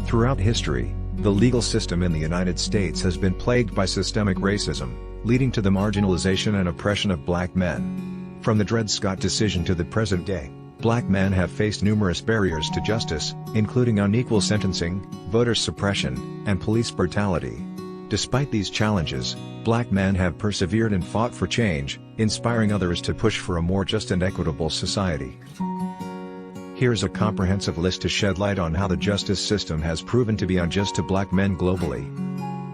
Throughout history, the legal system in the United States has been plagued by systemic racism, leading to the marginalization and oppression of black men. From the Dred Scott decision to the present day, black men have faced numerous barriers to justice, including unequal sentencing, voter suppression, and police brutality. Despite these challenges, black men have persevered and fought for change, inspiring others to push for a more just and equitable society. Here's a comprehensive list to shed light on how the justice system has proven to be unjust to black men globally.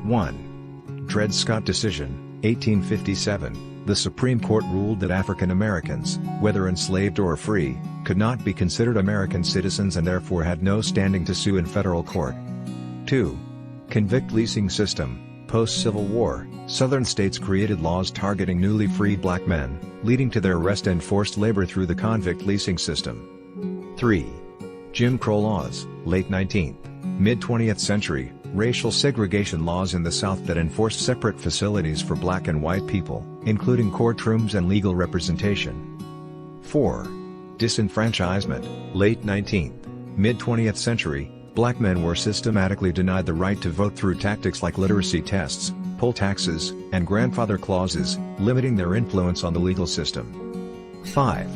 1. Dred Scott Decision, 1857. The Supreme Court ruled that African Americans, whether enslaved or free, could not be considered American citizens and therefore had no standing to sue in federal court. 2. Convict leasing system. Post-Civil War, Southern states created laws targeting newly freed black men, leading to their arrest and forced labor through the convict leasing system. 3. Jim Crow laws, late 19th, mid-20th century, racial segregation laws in the South that enforced separate facilities for black and white people, including courtrooms and legal representation. 4. Disenfranchisement, late 19th, mid-20th century, black men were systematically denied the right to vote through tactics like literacy tests, poll taxes, and grandfather clauses, limiting their influence on the legal system. 5.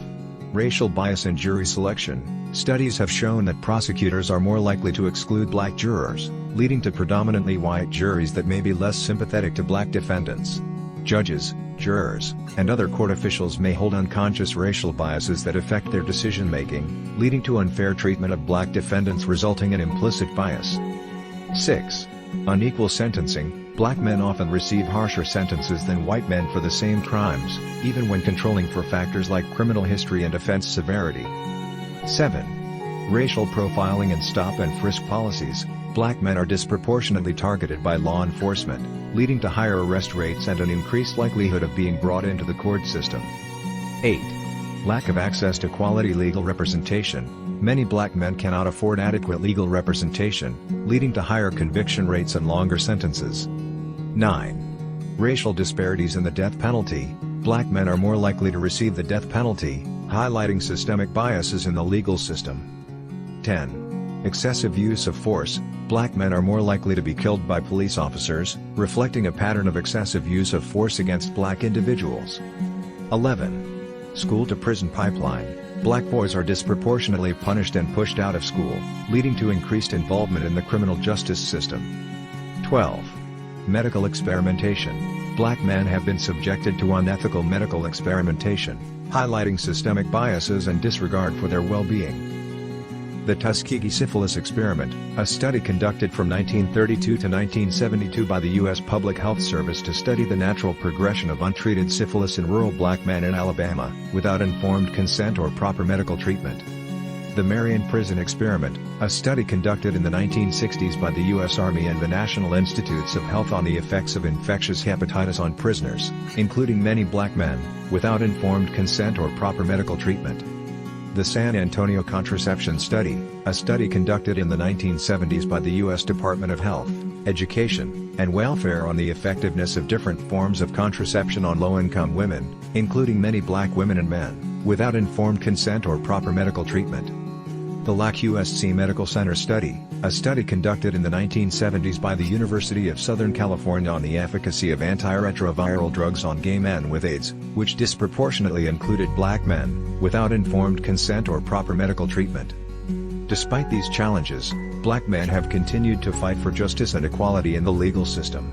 Racial bias in jury selection. Studies have shown that prosecutors are more likely to exclude black jurors, leading to predominantly white juries that may be less sympathetic to black defendants. Judges, jurors, and other court officials may hold unconscious racial biases that affect their decision-making, leading to unfair treatment of black defendants resulting in implicit bias. 6. Unequal sentencing. Black men often receive harsher sentences than white men for the same crimes, even when controlling for factors like criminal history and offense severity. 7. Racial profiling and stop-and-frisk policies. Black men are disproportionately targeted by law enforcement, leading to higher arrest rates and an increased likelihood of being brought into the court system. 8. Lack of access to quality legal representation. Many black men cannot afford adequate legal representation, leading to higher conviction rates and longer sentences. 9. Racial disparities in the death penalty. Black men are more likely to receive the death penalty, highlighting systemic biases in the legal system. 10. Excessive use of force. Black men are more likely to be killed by police officers, reflecting a pattern of excessive use of force against black individuals. 11. School-to-prison pipeline. Black boys are disproportionately punished and pushed out of school, leading to increased involvement in the criminal justice system. 12. Medical experimentation. Black men have been subjected to unethical medical experimentation, highlighting systemic biases and disregard for their well-being. The Tuskegee Syphilis Experiment, a study conducted from 1932 to 1972 by the U.S. Public Health Service to study the natural progression of untreated syphilis in rural black men in Alabama, without informed consent or proper medical treatment. The Marion Prison Experiment, a study conducted in the 1960s by the U.S. Army and the National Institutes of Health on the effects of infectious hepatitis on prisoners, including many black men, without informed consent or proper medical treatment. The San Antonio Contraception Study, a study conducted in the 1970s by the U.S. Department of Health, Education, and Welfare on the effectiveness of different forms of contraception on low-income women, including many black women and men, without informed consent or proper medical treatment. The LAC USC Medical Center Study, a study conducted in the 1970s by the University of Southern California on the efficacy of antiretroviral drugs on gay men with AIDS, which disproportionately included black men, without informed consent or proper medical treatment. Despite these challenges, black men have continued to fight for justice and equality in the legal system.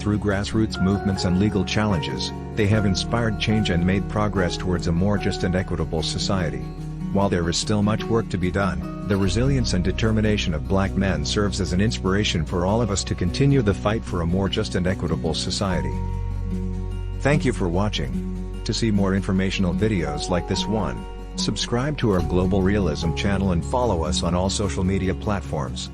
Through grassroots movements and legal challenges, they have inspired change and made progress towards a more just and equitable society. While there is still much work to be done, the resilience and determination of black men serves as an inspiration for all of us to continue the fight for a more just and equitable society. Thank you for watching. To see more informational videos like this one, subscribe to our Global Realism channel and follow us on all social media platforms.